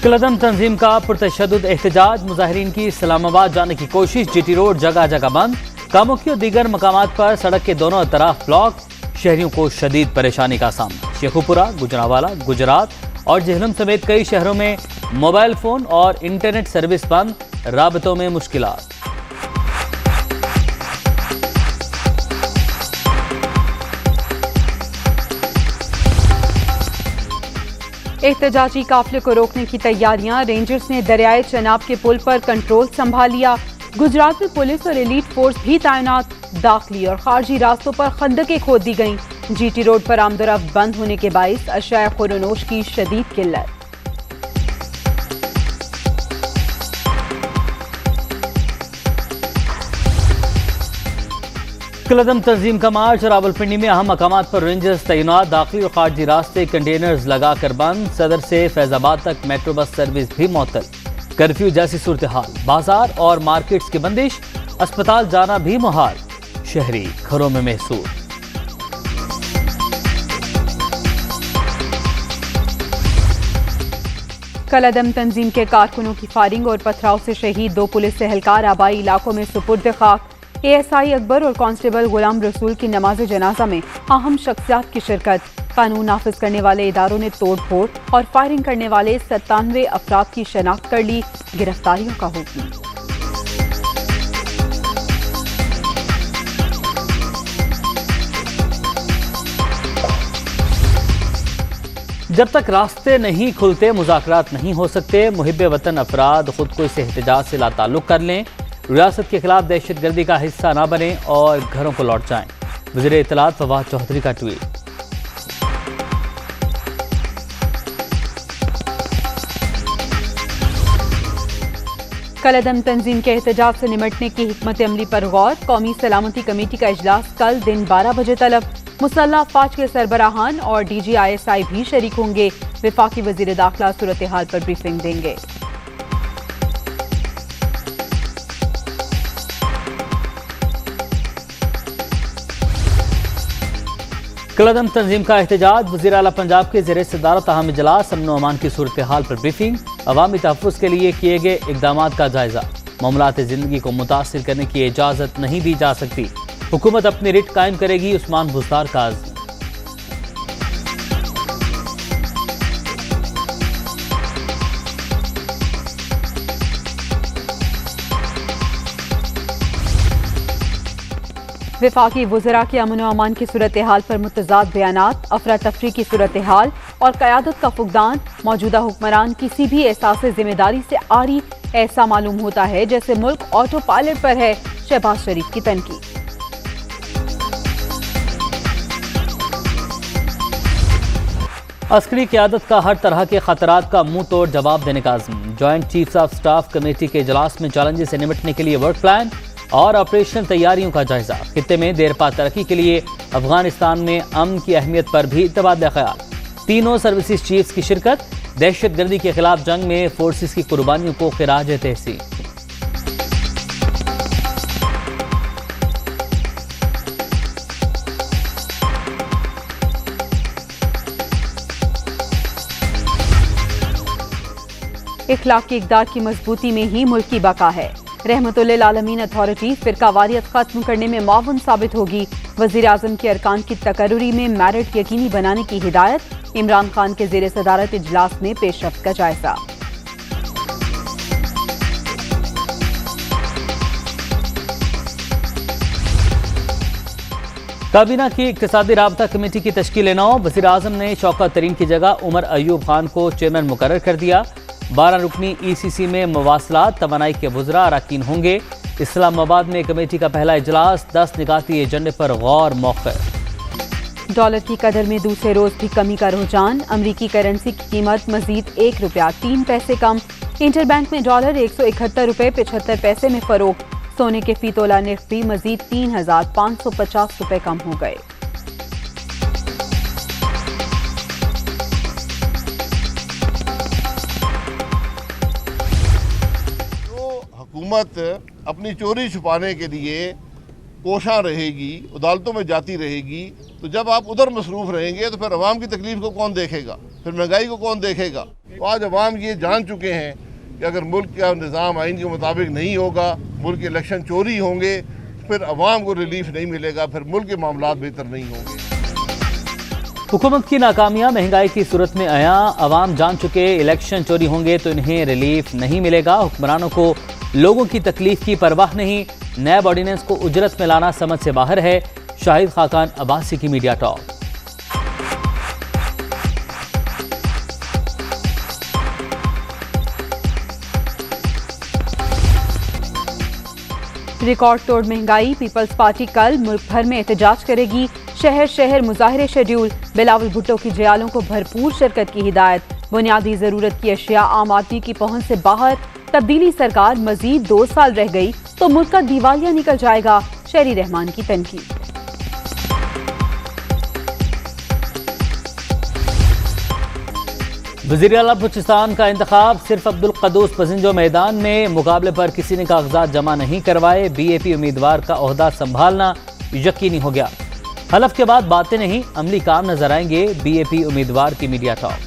कलदम तंजीम का पुरतशद्दुद एहतजाज, मुजाहिरीन की इस्लामाबाद जाने की कोशिश, जीटी रोड जगह जगह बंद, कामुकी और दीगर मकामात पर सड़क के दोनों तरफ ब्लॉक, शहरियों को शदीद परेशानी का सामना। शेखुपुरा, गुजरांवाला, गुजरात और जेहलम समेत कई शहरों में मोबाइल फोन और इंटरनेट सर्विस बंद, राबतों में मुश्किलात। एहतजाजी काफिले को रोकने की तैयारियां, रेंजर्स ने दरियाए चनाब के पुल पर कंट्रोल संभाल लिया। गुजरात में पुलिस और एलीट फोर्स भी तैनात, दाखिली और खारजी रास्तों पर खंदकें खोद दी गईं। जीटी रोड पर आमदोरफ्त बंद होने के बाइस अशिया खुरनोश की शदीद किल्लत। कलदम तंजीम का मार्च, रावलपिंडी में अहम मकामात पर रेंजर्स तैनात, दाखिली और खारजी रास्ते कंटेनर्स लगाकर बंद, सदर से फैजाबाद तक मेट्रो बस सर्विस भी मुअत्तल, कर्फ्यू जैसी सूरत हाल, बाजार और मार्केट्स की बंदिश, अस्पताल जाना भी मुहाल, शहरी घरों में महसूस। कलदम तंजीम के कारकुनों की फायरिंग और पथराव से शहीद 2 पुलिस एहलकार आबाई इलाकों में सुपुर्द खाक। ASI अकबर और कांस्टेबल गुलाम रसूल की नमाज जनाजा में अहम शख्सियात की शिरकत। कानून नाफिज करने वाले इदारों ने तोड़ फोड़ और फायरिंग करने वाले 97 अफराद की शनाख्त कर ली, गिरफ्तारियों का हुक्म। जब तक रास्ते नहीं खुलते मुज़ाकरात नहीं हो सकते। मुहिब्बे वतन अफराद खुद को इस एहतजाज से लाताल्लुक कर लें, रियासत के खिलाफ दहशतगर्दी का हिस्सा ना बने और घरों को लौट जाएं। वज़ीर इत्तलात फवाद चौधरी का ट्वीट। कलदम तंजीम के एहतजाज से निमटने की हिकमत अमली पर गौर, कौमी सलामती कमेटी का इजलास कल दिन 12 बजे तलब। मुसल्लह अफवाज के सरबराहान और DG ISI भी शरीक होंगे। वफाकी वजीर दाखिला सूरत हाल पर ब्रीफिंग देंगे। कलदम तंजीम का एहतजाज, वज़ीर आला पंजाब के ज़ेर सदारत अहम इजलास, अमन अमान की सूरत हाल पर ब्रीफिंग, अवामी तहफ़्फ़ुज़ के लिए किए गए इक़दामात का जायजा। मामलात ज़िंदगी को मुतासिर करने की इजाज़त नहीं दी जा सकती, हुकूमत अपनी रिट कायम करेगी, उस्मान बुज़दार का आज़म। वफाकी वज़रा के अमन व अमान की सूरत हाल पर मुतज़ाद बयानात, अफरा तफरी की सूरत हाल और क़यादत का फुक़दान। मौजूदा हुक्मरान किसी भी एहसास जिम्मेदारी से आरी, ऐसा मालूम होता है जैसे मुल्क ऑटो पायलट पर है। शहबाज शरीफ की तनकीद। अस्करी क़यादत का हर तरह के खतरात का मुंह तोड़ जवाब देने का आज़म। Joint chiefs of staff committee के इजलास में चैलेंजेस से निपटने के लिए वर्क प्लान और ऑपरेशनल तैयारियों का जायजा। खित्ते में देरपा तरक्की के लिए अफगानिस्तान में अमन की अहमियत पर भी तबादला ख्याल। तीनों सर्विसेज चीफ्स की शिरकत। दहशतगर्दी के खिलाफ जंग में फोर्सेस की कुर्बानियों को खिराज तहसीन। इखलाकी इक़दार की मजबूती में ही मुल्क की बका है। रहमतुल्लिल आलमीन अथॉरिटी फ़िरकावारियत खत्म करने में मावन साबित होगी। वज़ीर आज़म के अरकान की तकर्रुरी में मेरिट यकीनी बनाने की हिदायत। इमरान खान के ज़ेर सदारत इजलास में पेशरफ्त का जायजा। काबीना की इक़्तिसादी राबता कमेटी की तश्कील 9। वज़ीर आज़म ने शौकत तरीन की जगह उमर अयूब खान को चेयरमैन मुकर्रर कर दिया। 12 रुकनी ECC में मवासलात तवानाई के वज़रा अरकान होंगे। इस्लामाबाद में कमेटी का पहला इजलास, 10 निकाती एजेंडे पर गौर मौक़िफ़। डॉलर की कदर में दूसरे रोज भी कमी का रुझान। अमरीकी करेंसी की कीमत मजीद 1 रुपया 3 पैसे कम। इंटरबैंक में डॉलर 171 रुपये 75 पैसे में फरोख्त। सोने के फी तोला निर्ख भी मजीद 3,550 रुपये कम हो गए। हुकूमत अपनी चोरी छुपाने के लिए कोशां रहेगी, अदालतों में जाती रहेगी, तो जब आप उधर मसरूफ़ रहेंगे तो फिर अवाम की तकलीफ को कौन देखेगा, फिर महंगाई को कौन देखेगा। तो आज अवाम ये जान चुके हैं कि अगर मुल्क का निज़ाम आइन के मुताबिक नहीं होगा, मुल्क के इलेक्शन चोरी होंगे, फिर अवाम को रिलीफ नहीं मिलेगा, फिर मुल्क के मामलात बेहतर नहीं होंगे। हुकूमत की नाकामियां महंगाई की सूरत में आया, अवाम जान चुके इलेक्शन चोरी होंगे तो इन्हें रिलीफ नहीं मिलेगा। हुक्मरानों को लोगों की तकलीफ की परवाह नहीं, नैब ऑर्डिनेंस को उजरत में लाना समझ से बाहर है। शाहिद खाकान अब्बासी की मीडिया टॉक। रिकॉर्ड तोड़ महंगाई, पीपल्स पार्टी कल मुल्क भर में एहतजाज करेगी। शहर शहर मुजाहिरे शेड्यूल, बिलावल भुट्टो की जयालों को भरपूर शिरकत की हिदायत। बुनियादी जरूरत की अशिया आम आदमी की पहुंच से बाहर, तब्दीली सरकार मजीद 2 साल रह गई तो मुल्क का दिवालिया निकल जाएगा, शहरी रहमान की तनकीद। वज़ीर आला बलूचिस्तान का इंतखाब, सिर्फ अब्दुल क़ुद्दूस पसिंजो मैदान में मुकाबले पर किसी ने कागजात जमा नहीं करवाए। BAP उम्मीदवार का ओहदा संभालना यकीनी हो गया। हलफ के बाद बातें नहीं, अमली काम नजर आएंगे। BAP उम्मीदवार की मीडिया टॉक।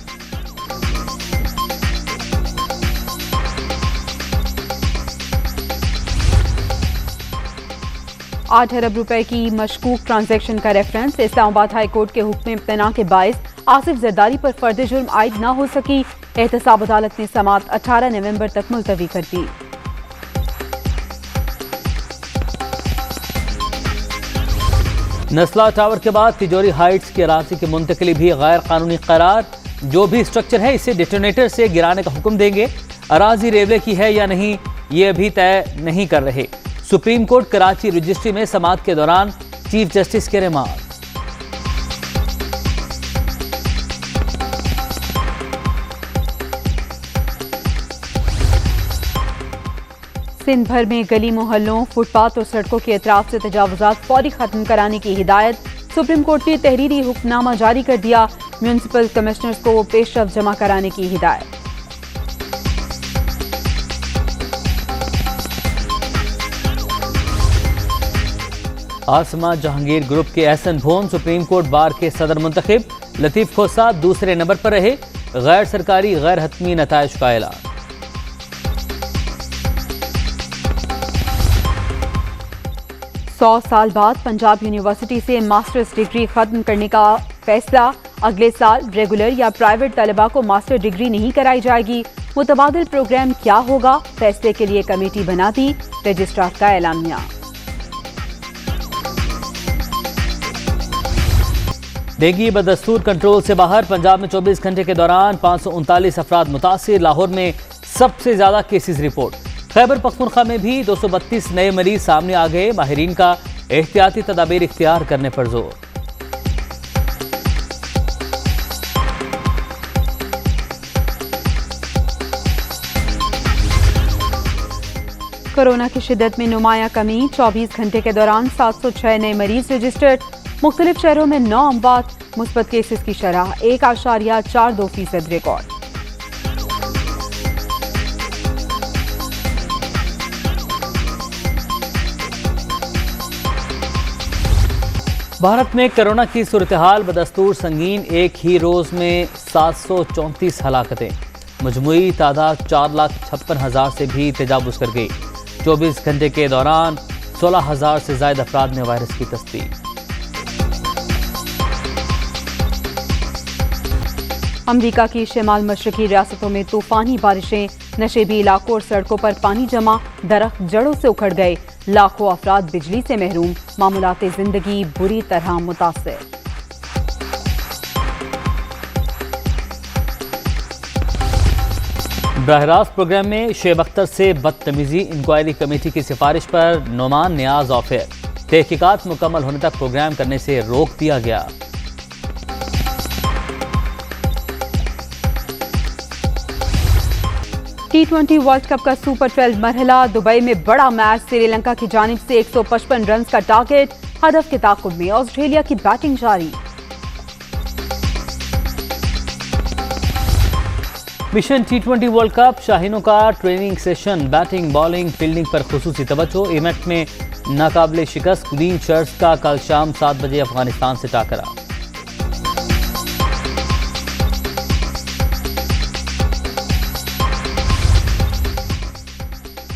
8 अरब रुपए की मशकूक ट्रांजैक्शन का रेफरेंस। इस्लामाबाद हाई कोर्ट के हुक्म इम्तना के बायस आसिफ जरदारी पर फर्द जुर्म आयद न हो सकी। एहतसाब अदालत ने समाअत 18 नवंबर तक मुलतवी कर दी। नस्ला टावर के बाद तिजोरी हाइट्स की अराजी की मुंतकली भी गैर कानूनी करार। जो भी स्ट्रक्चर है इसे डिटोनेटर से गिराने का हुक्म देंगे। अराजी रेलवे की है या नहीं ये अभी तय नहीं कर रहे। सुप्रीम कोर्ट कराची रजिस्ट्री में समाअत के दौरान चीफ जस्टिस के रिमार्क। सिंध भर में गली मोहल्लों, फुटपाथ और सड़कों के अतराफ से तजावुजात फौरी खत्म कराने की हिदायत। सुप्रीम कोर्ट ने तहरीरी हुक्मनामा जारी कर दिया। म्यूनिसिपल कमिश्नर्स को पेशरफ जमा कराने की हिदायत। आसमा जहांगीर ग्रुप के एहसन भोन सुप्रीम कोर्ट बार के सदर मुंतखब। लतीफ खोसा दूसरे नंबर पर रहे। गैर सरकारी गैर हतमी नताइज का ऐलान। सौ साल बाद पंजाब यूनिवर्सिटी से मास्टर्स डिग्री खत्म करने का फैसला। अगले साल रेगुलर या प्राइवेट तलबा को मास्टर डिग्री नहीं कराई जाएगी। मुतबादिल प्रोग्राम क्या होगा, फैसले के लिए कमेटी बना दी। रजिस्ट्रार का एलामिया। डेंगू बदस्तूर कंट्रोल से बाहर। पंजाब में 24 घंटे के दौरान 539 अफराद मुतासिर। लाहौर में सबसे ज्यादा केसेस रिपोर्ट। खैबर पख्तूनख्वा में भी 232 नए मरीज सामने आ गए। माहिरीन का एहतियाती तदाबीर इख्तियार करने पर जोर। कोरोना की शिद्दत में नुमाया कमी। 24 घंटे के दौरान 706 नए मरीज रजिस्टर्ड। मुख्तलिफ शहरों में 9 अमवात। मुस्बत केसेस की शरह 1.42% रिकॉर्ड। भारत में कोरोना की सूरत हाल बदस्तूर संगीन। एक ही रोज में 734 हलाकतें। मजमूई तादाद 4,56,000 से भी तजावुज कर गई। 24 घंटे के दौरान 16,000 से ज्यादा अफराद में वायरस की तस्दीक। अमरीका की शिमाल मशरकी रियासतों में तूफानी बारिशें। नशेबी इलाकों और सड़कों पर पानी जमा। दरख्त जड़ों से उखड़ गए। लाखों अफराद बिजली से महरूम। मामूलाते जिंदगी बुरी तरह मुतासिर। बहरास्त प्रोग्राम में शेब अख्तर से बदतमीजी। इंक्वायरी कमेटी की सिफारिश पर नोमान नियाज ऑफेयर। तहकीकात मुकम्मल होने तक प्रोग्राम करने से रोक दिया गया। T20 वर्ल्ड कप का सुपर 12 मरहला। दुबई में बड़ा मैच। श्रीलंका की जानिब से 155 रन का टारगेट। हदफ के ताक़ुब में ऑस्ट्रेलिया की बैटिंग जारी। Mission T20 world cup. शाहीनों का training session. Batting, bowling, fielding पर खुसूसी तवज्जो। इवेंट में नाकाबिले शिकस्त ग्रीन शर्ट्स का कल शाम 7 बजे अफगानिस्तान से टाकरा।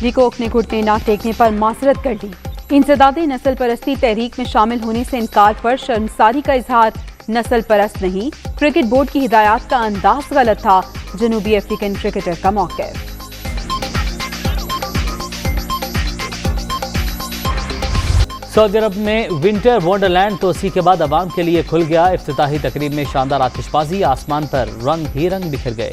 लिकोक ने घुटने न टेकने पर माजरत कर ली। इंसदादे नस्ल परस्ती तहरीक में शामिल होने से इनकार पर शर्मसारी का इजहार। नस्ल परस्त नहीं, क्रिकेट बोर्ड की हिदायत का अंदाज गलत था। जनूबी अफ्रीकन क्रिकेटर का मौक़िफ़। सऊदी अरब में विंटर वंडरलैंड तोसी के बाद आवाम के लिए खुल गया। इफ्तिताही तकरीब में शानदार आतिशबाजी, आसमान पर रंग ही रंग बिखर गए।